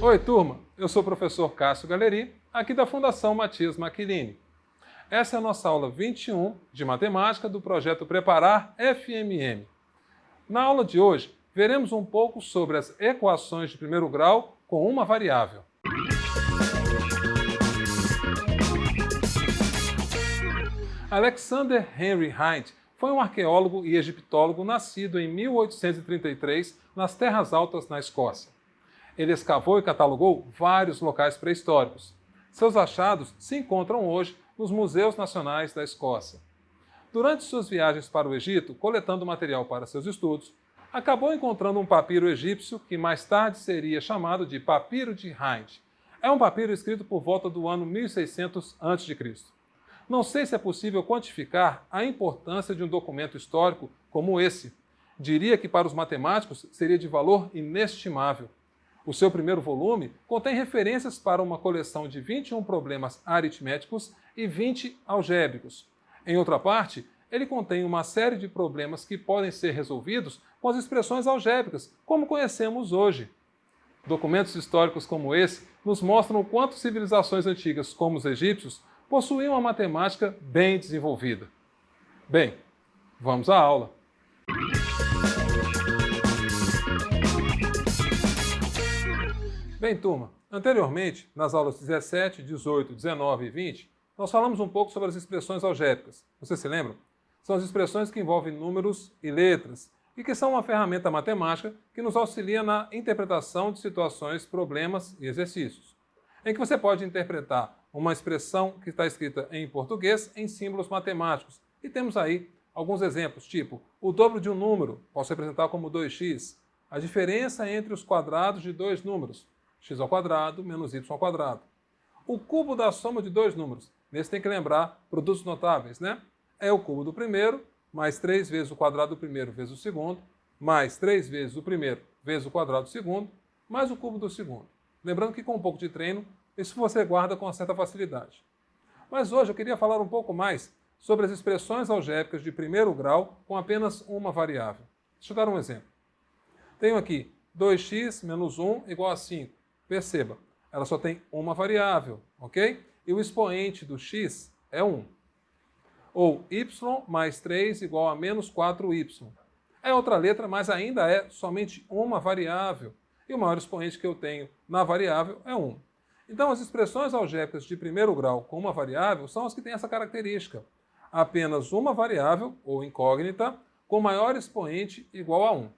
Oi, turma! Eu sou o professor Cássio Galeri, aqui da Fundação Matias Maquiline. Essa é a nossa aula 21 de matemática do projeto Preparar FMM. Na aula de hoje, veremos um pouco sobre as equações de primeiro grau com uma variável. Alexander Henry Hind foi um arqueólogo e egiptólogo nascido em 1833 nas Terras Altas, na Escócia. Ele escavou e catalogou vários locais pré-históricos. Seus achados se encontram hoje nos Museus Nacionais da Escócia. Durante suas viagens para o Egito, coletando material para seus estudos, acabou encontrando um papiro egípcio que mais tarde seria chamado de Papiro de Hind. É um papiro escrito por volta do ano 1600 a.C. Não sei se é possível quantificar a importância de um documento histórico como esse. Diria que para os matemáticos seria de valor inestimável. O seu primeiro volume contém referências para uma coleção de 21 problemas aritméticos e 20 algébricos. Em outra parte, ele contém uma série de problemas que podem ser resolvidos com as expressões algébricas, como conhecemos hoje. Documentos históricos como esse nos mostram o quanto civilizações antigas, como os egípcios, possuíam uma matemática bem desenvolvida. Bem, vamos à aula. Bem, turma, anteriormente, nas aulas 17, 18, 19 e 20, nós falamos um pouco sobre as expressões algébricas. Vocês se lembram? São as expressões que envolvem números e letras e que são uma ferramenta matemática que nos auxilia na interpretação de situações, problemas e exercícios, em que você pode interpretar uma expressão que está escrita em português em símbolos matemáticos. E temos aí alguns exemplos, tipo o dobro de um número, posso representar como 2x, a diferença entre os quadrados de dois números, x ao quadrado menos y ao quadrado. O cubo da soma de dois números, nesse tem que lembrar produtos notáveis, né? É o cubo do primeiro, mais 3 vezes o quadrado do primeiro vezes o segundo, mais 3 vezes o primeiro vezes o quadrado do segundo, mais o cubo do segundo. Lembrando que com um pouco de treino, isso você guarda com uma certa facilidade. Mas hoje eu queria falar um pouco mais sobre as expressões algébricas de primeiro grau com apenas uma variável. Deixa eu dar um exemplo. Tenho aqui 2x menos 1 igual a 5. Perceba, ela só tem uma variável, ok? E o expoente do x é 1. Ou y mais 3 igual a menos 4y. É outra letra, mas ainda é somente uma variável. E o maior expoente que eu tenho na variável é 1. Então, as expressões algébricas de primeiro grau com uma variável são as que têm essa característica. Apenas uma variável, ou incógnita, com maior expoente igual a 1.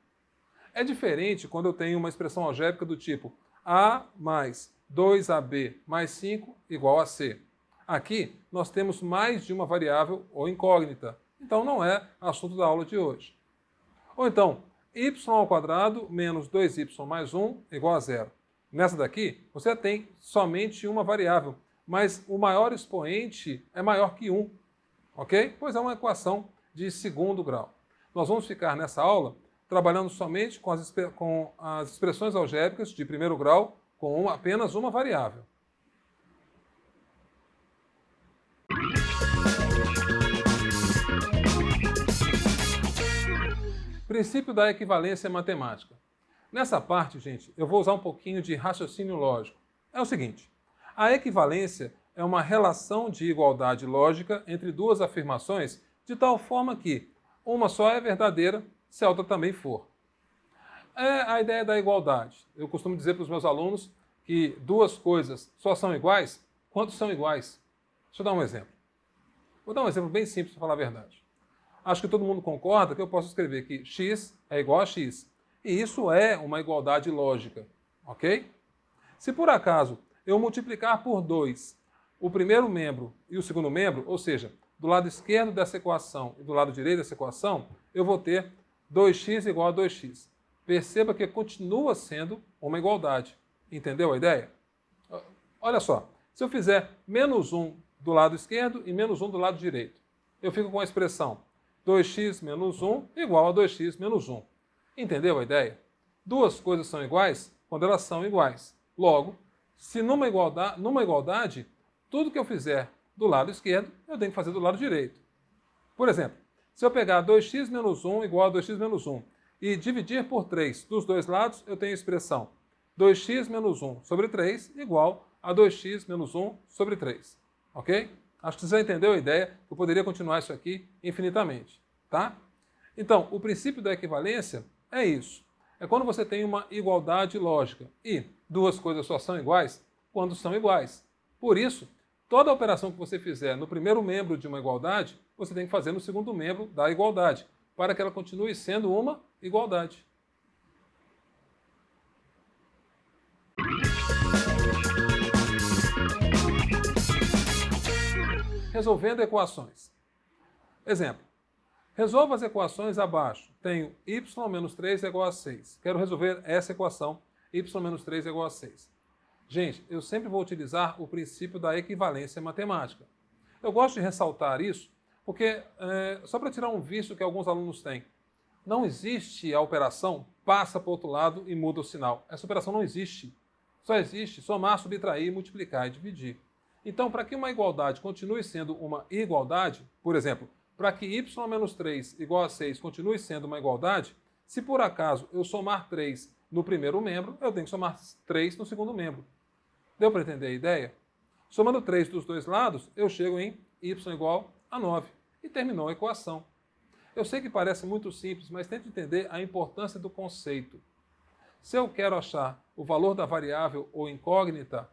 É diferente quando eu tenho uma expressão algébrica do tipo A mais 2AB mais 5 igual a C. Aqui, nós temos mais de uma variável ou incógnita. Então, não é assunto da aula de hoje. Ou então, y ao quadrado menos 2y mais 1 igual a 0. Nessa daqui, você tem somente uma variável, mas o maior expoente é maior que 1, ok? Pois é uma equação de segundo grau. Nós vamos ficar nessa aula trabalhando somente com as expressões algébricas de primeiro grau com apenas uma variável. Princípio da equivalência matemática. Nessa parte, gente, eu vou usar um pouquinho de raciocínio lógico. É o seguinte, a equivalência é uma relação de igualdade lógica entre duas afirmações de tal forma que uma só é verdadeira se a outra também for. É a ideia da igualdade. Eu costumo dizer para os meus alunos que duas coisas só são iguais quando são iguais. Deixa eu dar um exemplo. Vou dar um exemplo bem simples para falar a verdade. Acho que todo mundo concorda que eu posso escrever que x é igual a x. E isso é uma igualdade lógica, ok? Se por acaso eu multiplicar por 2 o primeiro membro e o segundo membro, ou seja, do lado esquerdo dessa equação e do lado direito dessa equação, eu vou ter 2x igual a 2x. Perceba que continua sendo uma igualdade. Entendeu a ideia? Olha só, se eu fizer menos 1 do lado esquerdo e menos 1 do lado direito, eu fico com a expressão 2x menos 1 igual a 2x menos 1. Entendeu a ideia? Duas coisas são iguais quando elas são iguais. Logo, se numa igualdade, tudo que eu fizer do lado esquerdo, eu tenho que fazer do lado direito. Por exemplo, se eu pegar 2x menos 1 igual a 2x menos 1 e dividir por 3 dos dois lados, eu tenho a expressão 2x menos 1 sobre 3 igual a 2x menos 1 sobre 3. Ok? Acho que você já entendeu a ideia. Eu poderia continuar isso aqui infinitamente. Tá? Então, o princípio da equivalência é isso. É quando você tem uma igualdade lógica. E duas coisas só são iguais quando são iguais. Por isso, toda operação que você fizer no primeiro membro de uma igualdade, você tem que fazer no segundo membro da igualdade, para que ela continue sendo uma igualdade. Resolvendo equações. Exemplo. Resolva as equações abaixo. Tenho y menos 3 é igual a 6. Quero resolver essa equação, y menos 3 é igual a 6. Gente, eu sempre vou utilizar o princípio da equivalência matemática. Eu gosto de ressaltar isso porque, só para tirar um vício que alguns alunos têm, não existe a operação passa para o outro lado e muda o sinal. Essa operação não existe. Só existe somar, subtrair, multiplicar e dividir. Então, para que uma igualdade continue sendo uma igualdade, por exemplo, para que y menos 3 igual a 6 continue sendo uma igualdade, se por acaso eu somar 3 no primeiro membro, eu tenho que somar 3 no segundo membro. Deu para entender a ideia? Somando 3 dos dois lados, eu chego em y igual a 9. E terminou a equação. Eu sei que parece muito simples, mas tente entender a importância do conceito. Se eu quero achar o valor da variável ou incógnita,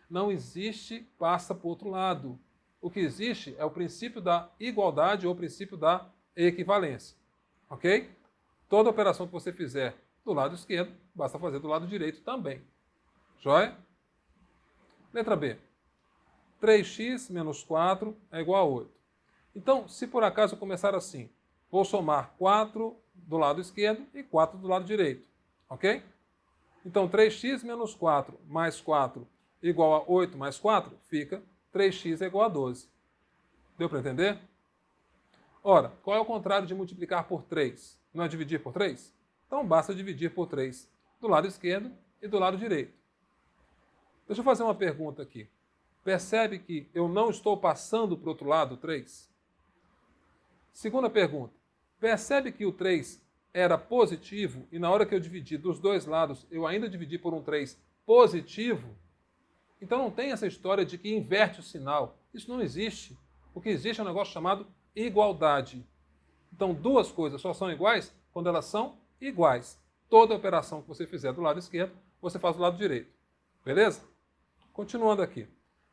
não existe passa para o outro lado. O que existe é o princípio da igualdade ou o princípio da equivalência. Ok? Toda operação que você fizer do lado esquerdo, basta fazer do lado direito também. Joia? Letra B. 3x menos 4 é igual a 8. Então, se por acaso eu começar assim, vou somar 4 do lado esquerdo e 4 do lado direito. Ok? Então, 3x menos 4 mais 4 igual a 8 mais 4 fica 3x é igual a 12. Deu para entender? Ora, qual é o contrário de multiplicar por 3? Não é dividir por 3? Então basta dividir por 3 do lado esquerdo e do lado direito. Deixa eu fazer uma pergunta aqui. Percebe que eu não estou passando para o outro lado 3? Segunda pergunta. Percebe que o 3 era positivo e na hora que eu dividi dos dois lados, eu ainda dividi por um 3 positivo? Então não tem essa história de que inverte o sinal. Isso não existe. O que existe é um negócio chamado igualdade. Então duas coisas só são iguais quando elas são iguais. Toda operação que você fizer do lado esquerdo, você faz do lado direito. Beleza? Continuando aqui.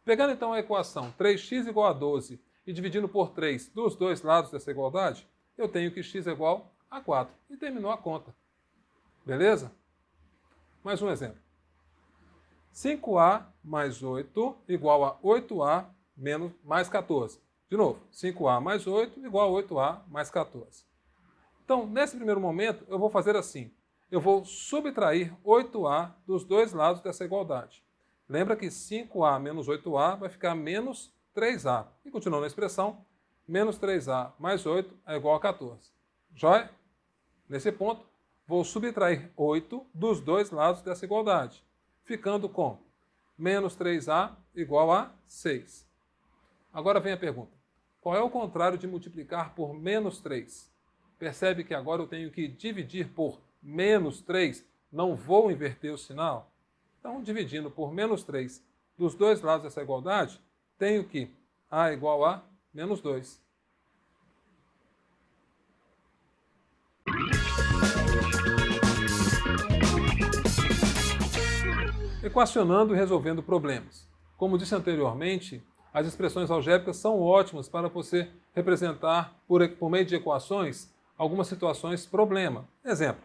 Pegando então a equação 3x igual a 12 e dividindo por 3 dos dois lados dessa igualdade, eu tenho que x é igual a 4. E terminou a conta. Beleza? Mais um exemplo. 5a mais 8 igual a 8a menos mais 14. De novo, 5a mais 8 igual a 8a mais 14. Então, nesse primeiro momento, eu vou fazer assim. Eu vou subtrair 8a dos dois lados dessa igualdade. Lembra que 5a menos 8a vai ficar menos 3a. E continuando a expressão, menos 3a mais 8 é igual a 14. Joia? Nesse ponto, vou subtrair 8 dos dois lados dessa igualdade, ficando com menos 3a igual a 6. Agora vem a pergunta. Qual é o contrário de multiplicar por menos 3? Percebe que agora eu tenho que dividir por menos 3? Não vou inverter o sinal? Então, dividindo por menos 3 dos dois lados dessa igualdade, tenho que a igual a menos 2. Equacionando e resolvendo problemas. Como disse anteriormente, as expressões algébricas são ótimas para você representar, por meio de equações, algumas situações problema. Exemplo.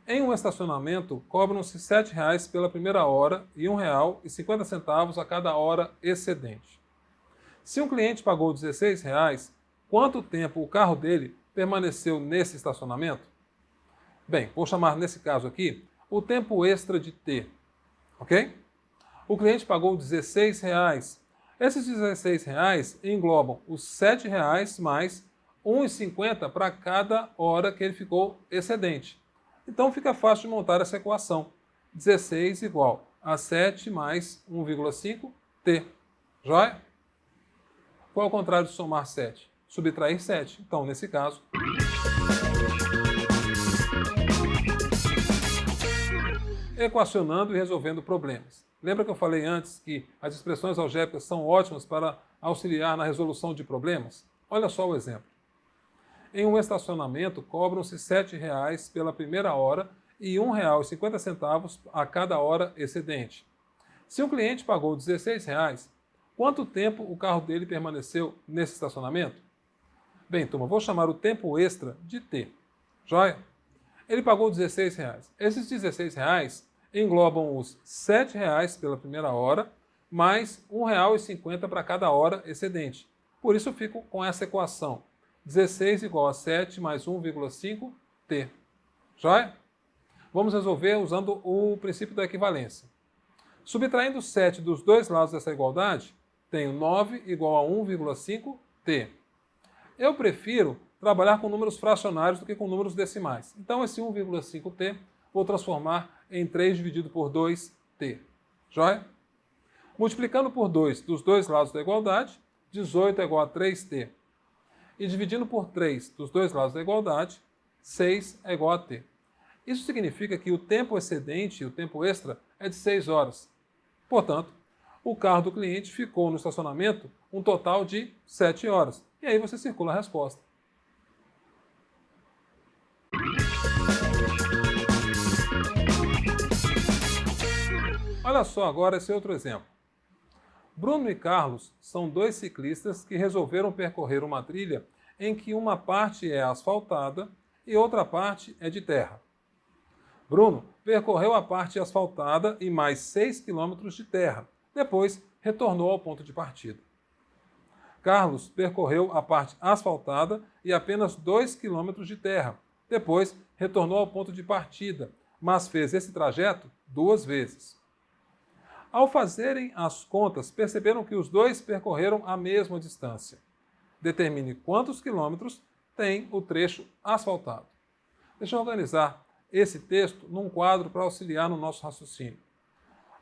Em um estacionamento, cobram-se R$ 7,00 pela primeira hora e R$ 1,50 a cada hora excedente. Se um cliente pagou R$ 16,00, quanto tempo o carro dele permaneceu nesse estacionamento? Bem, vou chamar nesse caso aqui o tempo extra de T, ok? O cliente pagou R$ 16,00. Esses R$ 16,00 englobam os R$ 7,00 mais R$ 1,50 para cada hora que ele ficou excedente. Então fica fácil de montar essa equação. 16 igual a 7 mais 1,5 T. Joia? Qual é o contrário de somar 7? Subtrair 7. Então, nesse caso... equacionando e resolvendo problemas. Lembra que eu falei antes que as expressões algébricas são ótimas para auxiliar na resolução de problemas? Olha só o exemplo. Em um estacionamento, cobram-se R$ 7,00 pela primeira hora e R$ 1,50 a cada hora excedente. Se um cliente pagou R$ 16,00, quanto tempo o carro dele permaneceu nesse estacionamento? Bem, turma, vou chamar o tempo extra de T. Joia? Ele pagou R$ 16,00. Esses R$ 16,00 englobam os R$ 7,00 pela primeira hora, mais R$ 1,50 para cada hora excedente. Por isso eu fico com essa equação. 16 igual a 7 mais 1,5 T. Joia? Vamos resolver usando o princípio da equivalência. Subtraindo 7 dos dois lados dessa igualdade, tenho 9 igual a 1,5 T. Eu prefiro trabalhar com números fracionários do que com números decimais. Então esse 1,5 T vou transformar em 3 dividido por 2T. Joia? Multiplicando por 2 dos dois lados da igualdade, 18 é igual a 3T. E dividindo por 3 dos dois lados da igualdade, 6 é igual a T. Isso significa que o tempo excedente, o tempo extra, é de 6 horas. Portanto, o carro do cliente ficou no estacionamento um total de 7 horas. E aí você circula a resposta. Olha só agora esse outro exemplo. Bruno e Carlos são dois ciclistas que resolveram percorrer uma trilha em que uma parte é asfaltada e outra parte é de terra. Bruno percorreu a parte asfaltada e mais 6 km de terra. Depois, retornou ao ponto de partida. Carlos percorreu a parte asfaltada e apenas 2 km de terra. Depois, retornou ao ponto de partida, mas fez esse trajeto 2 vezes. Ao fazerem as contas, perceberam que os dois percorreram a mesma distância. Determine quantos quilômetros tem o trecho asfaltado. Deixa eu organizar esse texto num quadro para auxiliar no nosso raciocínio.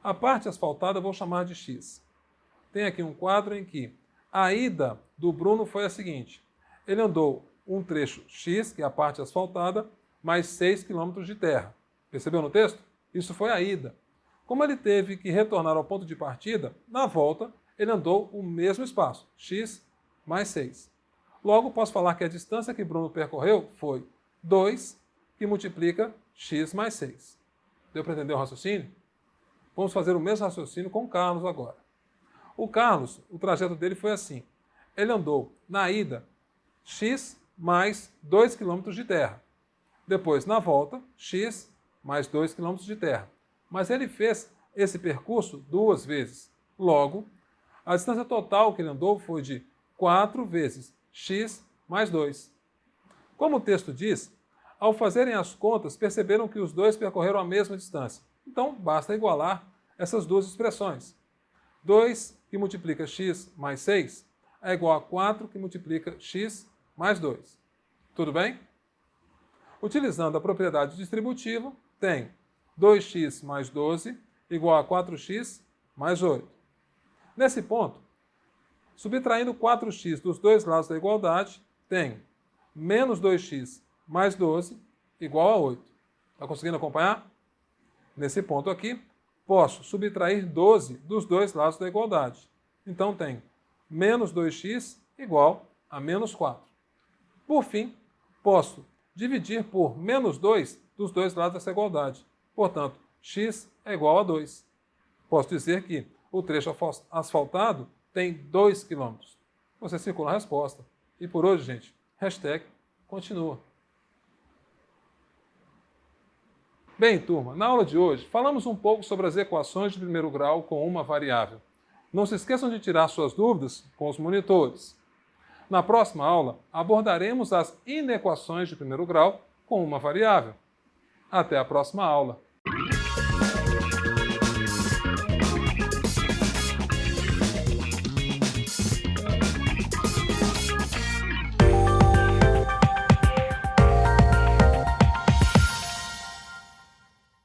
A parte asfaltada eu vou chamar de X. Tem aqui um quadro em que a ida do Bruno foi a seguinte. Ele andou um trecho X, que é a parte asfaltada, mais 6 km de terra. Percebeu no texto? Isso foi a ida. Como ele teve que retornar ao ponto de partida, na volta ele andou o mesmo espaço, X mais 6. Logo, posso falar que a distância que Bruno percorreu foi 2, que multiplica X mais 6. Deu para entender o raciocínio? Vamos fazer o mesmo raciocínio com o Carlos agora. O Carlos, o trajeto dele foi assim. Ele andou, na ida, X mais 2 km de terra. Depois, na volta, X mais 2 km de terra. Mas ele fez esse percurso 2 vezes. Logo, a distância total que ele andou foi de 4 vezes X mais 2. Como o texto diz, ao fazerem as contas, perceberam que os dois percorreram a mesma distância. Então, basta igualar essas duas expressões. 2 que multiplica x mais 6 é igual a 4 que multiplica x mais 2. Tudo bem? Utilizando a propriedade distributiva, tem 2x mais 12 igual a 4x mais 8. Nesse ponto, subtraindo 4x dos dois lados da igualdade, tem menos 2x mais 12 igual a 8. Está conseguindo acompanhar? Nesse ponto aqui, posso subtrair 12 dos dois lados da igualdade. Então, tem menos 2x igual a menos 4. Por fim, posso dividir por menos 2 dos dois lados dessa igualdade. Portanto, x é igual a 2. Posso dizer que o trecho asfaltado tem 2 km. Você circula a resposta. E por hoje, gente, hashtag continua. Bem, turma, na aula de hoje falamos um pouco sobre as equações de primeiro grau com uma variável. Não se esqueçam de tirar suas dúvidas com os monitores. Na próxima aula, abordaremos as inequações de primeiro grau com uma variável. Até a próxima aula!